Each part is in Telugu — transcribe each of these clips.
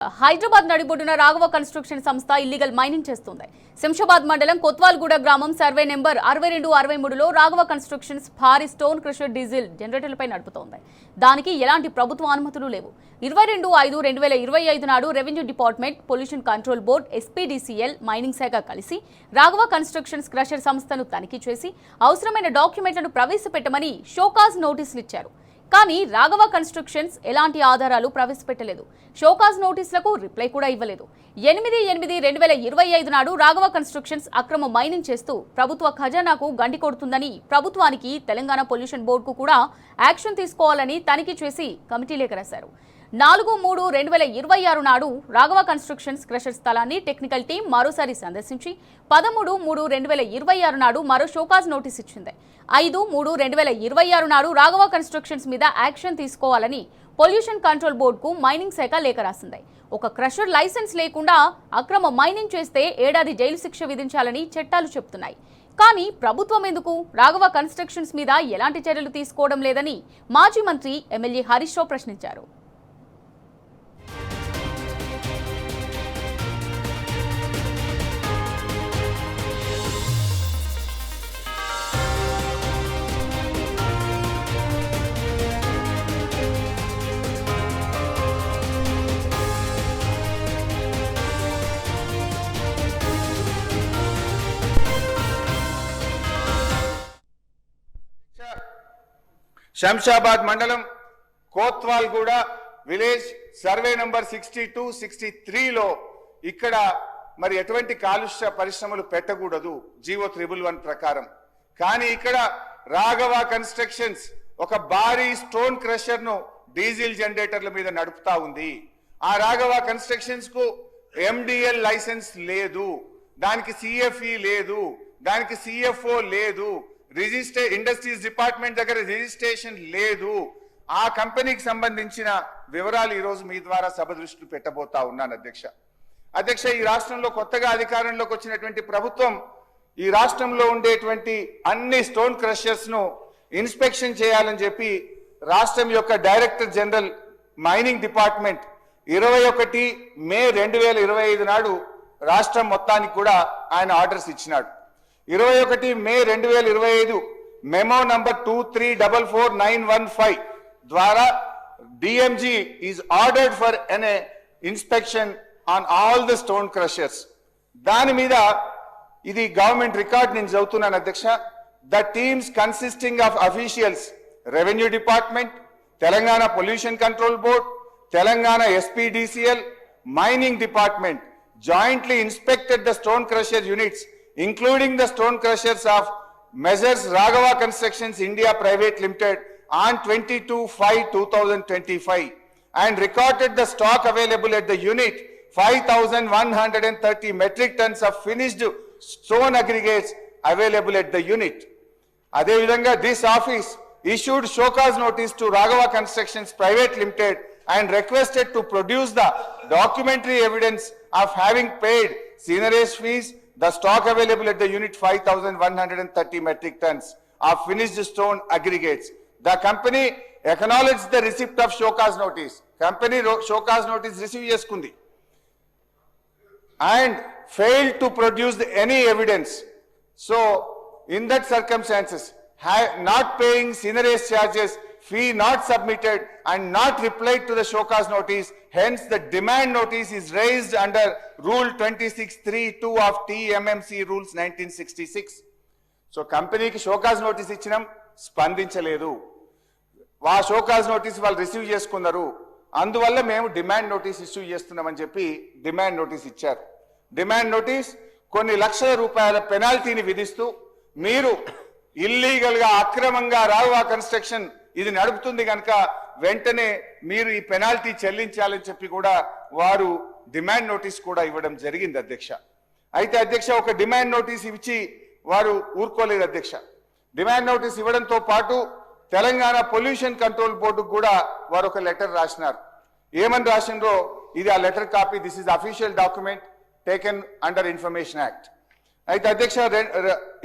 హైదరాబాద్ నడిబొడ్డున రాఘవ కన్స్ట్రక్షన్ సంస్థ ఇల్లీగల్ మైనింగ్ చేస్తుంది. శంషాబాద్ మండలం కొత్వాల్గూడ గ్రామం సర్వే నెంబర్ 62-63లో రాఘవ కన్స్ట్రక్షన్స్ భారీ స్టోన్ క్రషర్ డీజిల్ జనరేటర్లపై నడుపుతోంది. దానికి ఎలాంటి ప్రభుత్వ అనుమతులు లేవు. 22/5/2025 నాడు revenue department, pollution control board, SPDCL, mining శాఖ కలిసి రాఘవ కన్స్ట్రక్షన్స్ క్రషర్ సంస్థను తనిఖీ చేసి అవసరమైన డాక్యుమెంట్లను ప్రవేశపెట్టమని షోకాజ్ నోటీసులు ఇచ్చారు. కానీ రాఘవ కన్స్ట్రక్షన్స్ ఎలాంటి ఆధారాలు ప్రవేశపెట్టలేదు. షోకాజ్ నోటీసులకు రిప్లై కూడా ఇవ్వలేదు. 8/8/2025 నాడు రాఘవ కన్స్ట్రక్షన్స్ అక్రమ మైనింగ్ చేస్తూ ప్రభుత్వ ఖజానాకు గండి కొడుతుందని ప్రభుత్వానికి, తెలంగాణ పొల్యూషన్ బోర్డుకు కూడా యాక్షన్ తీసుకోవాలని తనిఖీ చేసి కమిటీ లేఖ రాశారు. 4/3/2026 నాడు రాఘవ కన్స్ట్రక్షన్స్ క్రషర్ స్థలాన్ని టెక్నికల్ టీం మరోసారి సందర్శించి 13/3/2026 నాడు మరో షోకాజ్ నోటీస్ ఇచ్చింది. 5/3/2026 నాడు రాఘవ కన్స్ట్రక్షన్స్ మీద యాక్షన్ తీసుకోవాలని పొల్యూషన్ కంట్రోల్ బోర్డుకు మైనింగ్ శాఖ లేఖ రాసింది. ఒక క్రషర్ లైసెన్స్ లేకుండా అక్రమ మైనింగ్ చేస్తే ఏడాది జైలు శిక్ష విధించాలని చట్టాలు చెబుతున్నాయి. కానీ ప్రభుత్వం ఎందుకు రాఘవ కన్స్ట్రక్షన్స్ మీద ఎలాంటి చర్యలు తీసుకోవడం లేదని మాజీ మంత్రి ఎమ్మెల్యే హరీష్ రావు ప్రశ్నించారు. శంషాబాద్ మండలం కోత్వాల్గూడ విలేజ్ సర్వే నంబర్ 62-63లో ఇక్కడ మరి ఎటువంటి కాలుష్య పరిశ్రమలు పెట్టకూడదు జీవో 311 ప్రకారం. కానీ ఇక్కడ రాఘవ కన్స్ట్రక్షన్స్ ఒక భారీ స్టోన్ క్రషర్ ను డీజిల్ జనరేటర్ల మీద నడుపుతా ఉంది. ఆ రాఘవ కన్స్ట్రక్షన్స్ కు ఎండిఎల్ లైసెన్స్ లేదు, దానికి సిఎఫ్ఈ లేదు, దానికి సిఎఫ్ఓ లేదు, ఇండస్ట్రీస్ డిపార్ట్మెంట్ దగ్గర రిజిస్ట్రేషన్ లేదు. ఆ కంపెనీకి సంబంధించిన వివరాలు ఈ రోజు మీ ద్వారా సభ దృష్టిలో పెట్టబోతా ఉన్నాను అధ్యక్ష. ఈ రాష్ట్రంలో కొత్తగా అధికారంలోకి వచ్చినటువంటి ప్రభుత్వం ఈ రాష్ట్రంలో ఉండేటువంటి అన్ని స్టోన్ క్రషర్స్ ను ఇన్స్పెక్షన్ చేయాలని చెప్పి రాష్ట్రం యొక్క డైరెక్టర్ జనరల్ మైనింగ్ డిపార్ట్మెంట్ 21 మే 2025 నాడు రాష్ట్రం మొత్తానికి కూడా ఆయన ఆర్డర్స్ ఇచ్చినాడు. 21 మే 2025 మెమో నంబర్ 23444915 ద్వారా DMG is ordered for an inspection on all the stone crushers. దాని మీద ఇది గవర్నమెంట్ రికార్డ్ నేను చదువుతున్నాను అధ్యక్ష. The teams consisting of officials revenue department, Telangana pollution control board, Telangana SPDCL, mining department jointly inspected the stone crusher units including the stone crushers of Measures Raghava Constructions India Private Limited on 22/5/2025 and recorded the stock available at the unit 5,130 metric tons of finished stone aggregates available at the unit. Ade vidhanga this office issued showcase notice to Raghava Constructions Private Limited and requested to produce the documentary evidence of having paid seigniorage fees. The stock available at the unit 5,130 metric tons of finished stone aggregates. The company acknowledged the receipt of showcase notice. Company showcase notice receive చేసుకుంది and failed to produce any evidence. So in that circumstances, not paying seigniorage charges, fee not submitted and not replied to the showcase notice, hence the demand notice is raised under rule 26(3)(2) of TMMC rules 1966. So company ki showcase notice ఇచ్చినాం, స్పందించలేదు. వా షోకాజ్ నోటీస్ వాళ్ళు రిసీవ్ చేసుకున్నారు, అందువల్ల మేము డిమాండ్ నోటీస్ ఇష్యూ చేస్తున్నామని చెప్పి డిమాండ్ నోటీస్ ఇచ్చారు. డిమాండ్ నోటీస్ కొన్ని లక్షల రూపాయల పెనాల్టీని విధిస్తూ మీరు ఇల్లీగల్ గా అక్రమంగా రాఘవ కన్స్ట్రక్షన్ ఇది నడుపుతుంది కనుక వెంటనే మీరు ఈ పెనాల్టీ చెల్లించాలని చెప్పి కూడా వారు డిమాండ్ నోటీస్ కూడా ఇవ్వడం జరిగింది అధ్యక్ష. అయితే అధ్యక్ష ఒక డిమాండ్ నోటీస్ ఇచ్చి వారు ఊరుకోలేదు అధ్యక్ష. డిమాండ్ నోటీస్ ఇవ్వడంతో పాటు తెలంగాణ పొల్యూషన్ కంట్రోల్ బోర్డుకు కూడా వారు ఒక లెటర్ రాసినారు. ఏమని రాసిండ్రో ఇది ఆ letter copy. This is official document taken under information act. అయితే అధ్యక్ష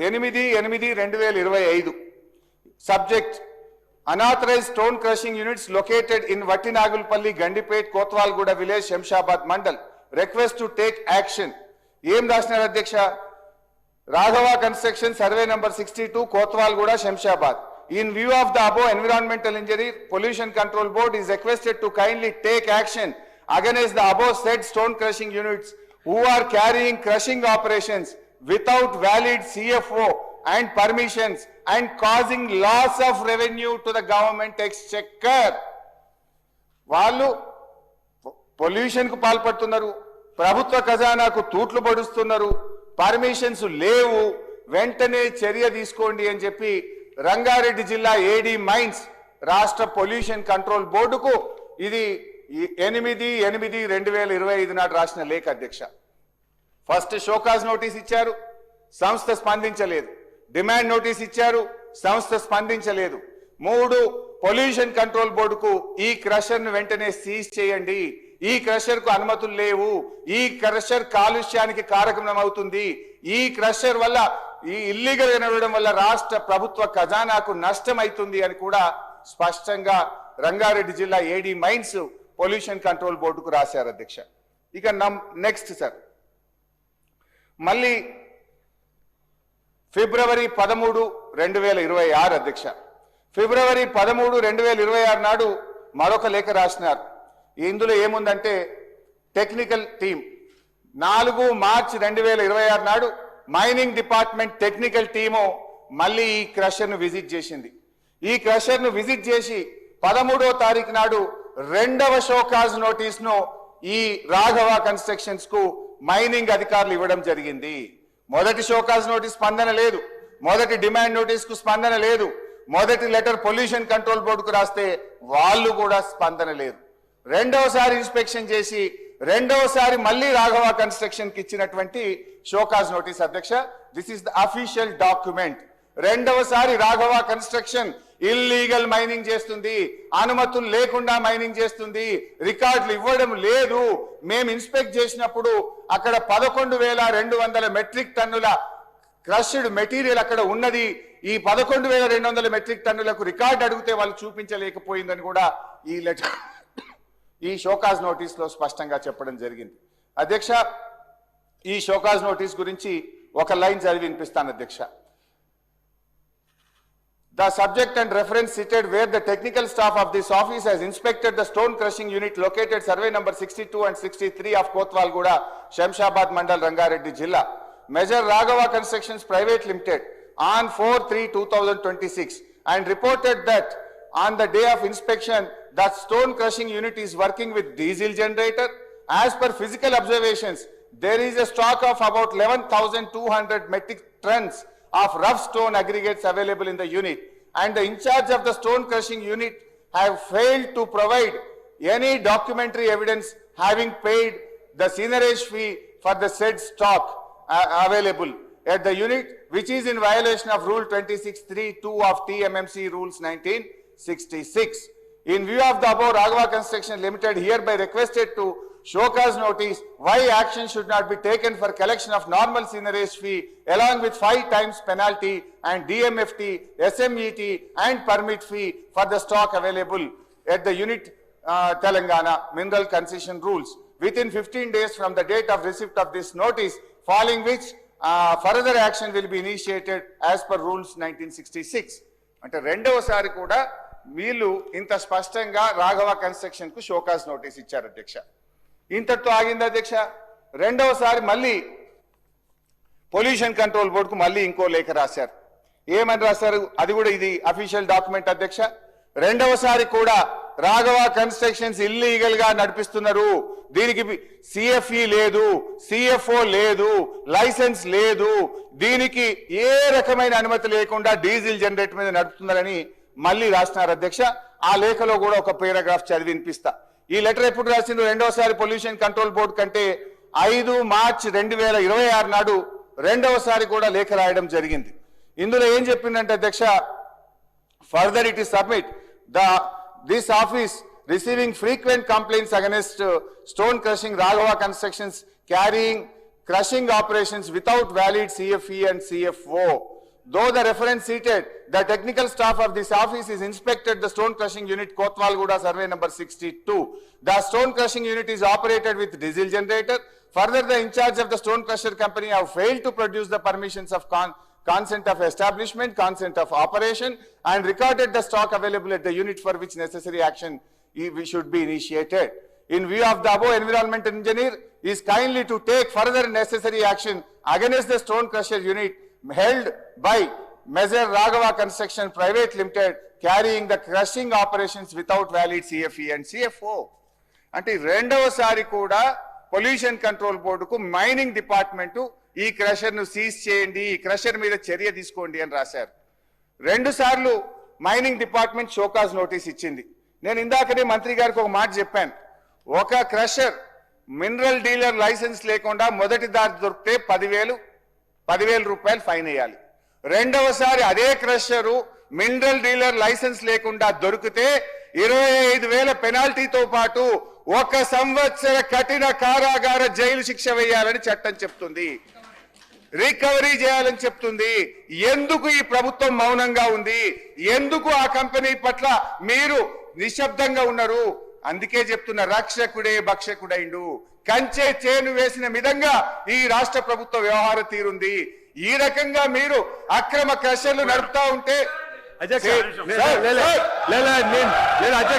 8/8/2025 subject unauthorized stone crushing units located in Vattinagulpalli, Gandipet, Kotwalguda village, Shamshabad Mandal. Request to take action. Em Rasnar Adhyaksha, Raghava Construction, survey number 62, Kotwalguda, Shamshabad. In view of the above environmental injury, Pollution Control Board is requested to kindly take action against the above said stone crushing units who are carrying crushing operations without valid CFO and permissions and causing loss of revenue to the government exchequer. వాళ్ళు పొల్యూషన్ కు పాల్పడుతున్నారు, ప్రభుత్వ ఖజానాకు తూట్లు పడుస్తున్నారు, పర్మిషన్స్ లేవు, వెంటనే చర్య తీసుకోండి అని చెప్పి రంగారెడ్డి జిల్లా ఏడీ మైన్స్ రాష్ట్ర పొల్యూషన్ కంట్రోల్ బోర్డుకు ఇది 8/8/2025 నాడు రాసిన లేఖ అధ్యక్ష. ఫస్ట్ షోకాజ్ నోటీస్ ఇచ్చారు, సంస్థ స్పందించలేదు. డిమాండ్ నోటీస్ ఇచ్చారు, సంస్థ స్పందించలేదు. 3 పొల్యూషన్ కంట్రోల్ బోర్డుకు ఈ క్రషర్ ను వెంటనే సీజ్ చేయండి, ఈ క్రషర్ కు అనుమతులు లేవు, ఈ క్రషర్ కాలుష్యానికి కారకం అవుతుంది, ఈ క్రషర్ వల్ల ఈ ఇల్లీగల్ గా నడవడం వల్ల రాష్ట్ర ప్రభుత్వ ఖజానాకు నష్టం అవుతుంది అని కూడా స్పష్టంగా రంగారెడ్డి జిల్లా ఏడీ మైన్స్ పొల్యూషన్ కంట్రోల్ బోర్డుకు రాశారు అధ్యక్ష. ఇక నెక్స్ట్ సార్, మళ్ళీ ఫిబ్రవరి 13, 2026 అధ్యక్ష. ఫిబ్రవరి 13, 2026 నాడు మరొక లేఖ రాసినారు. ఇందులో ఏముందంటే టెక్నికల్ టీం 4 మార్చి 2026 నాడు మైనింగ్ డిపార్ట్మెంట్ టెక్నికల్ టీము మళ్ళీ ఈ క్రషర్ ను విజిట్ చేసింది. ఈ క్రషర్ ను విజిట్ చేసి 13వ తారీఖు నాడు 2వ షోకాజ్ నోటీస్ ను ఈ రాఘవ కన్స్ట్రక్షన్స్ కు మైనింగ్ అధికారులు ఇవ్వడం జరిగింది. మొదటి షోకాజ్ నోటీస్ స్పందన లేదు, మొదటి డిమాండ్ నోటీస్ కు స్పందన లేదు, మొదటి లెటర్ పొల్యూషన్ కంట్రోల్ బోర్డుకు రాస్తే వాళ్ళు కూడా స్పందన లేదు. రెండవసారి ఇన్స్పెక్షన్ చేసి రెండవసారి మళ్ళీ రాఘవ కన్స్ట్రక్షన్ కి ఇచ్చినటువంటి షోకాజ్ నోటీస్ అధ్యక్ష. This is the official document. రెండవసారి రాఘవ కన్స్ట్రక్షన్ ఇల్లీగల్ మైనింగ్ చేస్తుంది, అనుమతులు లేకుండా మైనింగ్ చేస్తుంది, రికార్డులు ఇవ్వడం లేదు. మేము ఇన్స్పెక్ట్ చేసినప్పుడు అక్కడ 11,200 మెట్రిక్ టన్నుల క్రష్డ్ మెటీరియల్ అక్కడ ఉన్నది. ఈ 11,200 మెట్రిక్ టన్నులకు రికార్డు అడిగితే వాళ్ళు చూపించలేకపోయిందని కూడా ఈ లెటర్ ఈ షోకాజ్ నోటీస్ లో స్పష్టంగా చెప్పడం జరిగింది అధ్యక్ష. ఈ షోకాజ్ నోటీస్ గురించి ఒక లైన్ చదివి వినిపిస్తాను అధ్యక్ష. The subject and reference cited where the technical staff of this office has inspected the stone crushing unit located survey number 62 and 63 of Kotwalguda, Shamshabad Mandal, Rangareddy Jilla. Measure Raghava Constructions Private Limited on 4/3/2026 and reported that on the day of inspection that stone crushing unit is working with diesel generator. As per physical observations, there is a stock of about 11,200 metric tons of rough stone aggregates available in the unit, and the in charge of the stone crushing unit have failed to provide any documentary evidence having paid the seigniorage fee for the said stock available at the unit, which is in violation of Rule 26(3)(2) of TMMC Rules 1966. In view of the above, Raghava Construction Limited hereby requested to showcase notice why action should not be taken for collection of normal seigniorage fee along with 5 times penalty and DMFT, SMET and permit fee for the stock available at the unit Telangana Mineral Concession Rules within 15 days from the date of receipt of this notice, following which further action will be initiated as per Rules 1966. అంటే రెండవసారి కూడా వీళ్ళు ఇంత స్పష్టంగా రాఘవ కన్స్ట్రక్షన్ కు షోకాజ్ నోటీస్ ఇచ్చారు అధ్యక్ష. ఇంతటితో ఆగింది అధ్యక్ష. రెండవసారి మళ్ళీ పొల్యూషన్ కంట్రోల్ బోర్డుకు మళ్ళీ ఇంకో లేఖ రాశారు. ఏమని రాశారు? అది కూడా ఇది అఫీషియల్ డాక్యుమెంట్ అధ్యక్ష. రెండవసారి కూడా రాఘవ కన్స్ట్రక్షన్స్ ఇల్లీగల్ గా నడిపిస్తున్నారు, దీనికి సిఎఫ్ఈ లేదు, సిఎఫ్ఓ లేదు, లైసెన్స్ లేదు, దీనికి ఏ రకమైన అనుమతి లేకుండా డీజిల్ జనరేటర్ మీద నడుపుతున్నారని మళ్ళీ రాసినారు అధ్యక్ష. ఆ లేఖలో కూడా ఒక పేరాగ్రాఫ్ చదివి వినిపిస్తా. ఈ లెటర్ ఎప్పుడు రాసిండ్రు? రెండవసారి పొల్యూషన్ కంట్రోల్ బోర్డు కంటే 5 మార్చి 2026 నాడు రెండవసారి కూడా లేఖ రాయడం జరిగింది. ఇందులో ఏం చెప్పిందంటే అధ్యక్ష, further it is submit this office receiving frequent complaints against stone crushing Raghava Constructions carrying crushing operations without valid CFE and CFO. though the reference seated, the technical staff of this office is inspected the stone crushing unit Kotwalguda survey number 62. The stone crushing unit is operated with diesel generator. Further, the in charge of the stone crusher company have failed to produce the permissions of consent of establishment, consent of operation, and recorded the stock available at the unit for which necessary action should be initiated. In view of the above, environmental engineer is kindly to take further necessary action against the stone crusher unit held by Measure Raghava Construction Private Limited carrying the crushing operations without valid CFE and CFO. అంటే రెండవసారి కూడా పొల్యూషన్ కంట్రోల్ బోర్డుకు మైనింగ్ డిపార్ట్మెంట్ ఈ క్రషర్ ను సీజ్ చేయండి, ఈ క్రషర్ మీద చర్య తీసుకోండి అని రాశారు. 2 సార్లు మైనింగ్ డిపార్ట్మెంట్ షోకాజ్ నోటీస్ ఇచ్చింది. నేను ఇందాకనే మంత్రి గారికి ఒక మాట చెప్పాను, ఒక క్రషర్ మినరల్ డీలర్ లైసెన్స్ లేకుండా మొదటి దారి దొరికితే 10,000 రూపాయలు ఫైన్ వేయాలి. రెండవసారి అదే క్రషరు మినరల్ డీలర్ లైసెన్స్ లేకుండా దొరికితే 25,000 పెనాల్టీతో పాటు 1 సంవత్సర కఠిన కారాగార జైలు శిక్ష వేయాలని చట్టం చెప్తుంది, రికవరీ చేయాలని చెప్తుంది. ఎందుకు ఈ ప్రభుత్వం మౌనంగా ఉంది? ఎందుకు ఆ కంపెనీ పట్ల మీరు నిశ్శబ్దంగా ఉన్నారు? అందుకే చెప్తున్న, రక్షకుడే భక్షకుడైండు. కంచె చేను వేసిన విధంగా ఈ రాష్ట్ర ప్రభుత్వ వ్యవహార తీరుంది. ఈ రకంగా మీరు అక్రమ క్రషర్లు నడుపుతా ఉంటే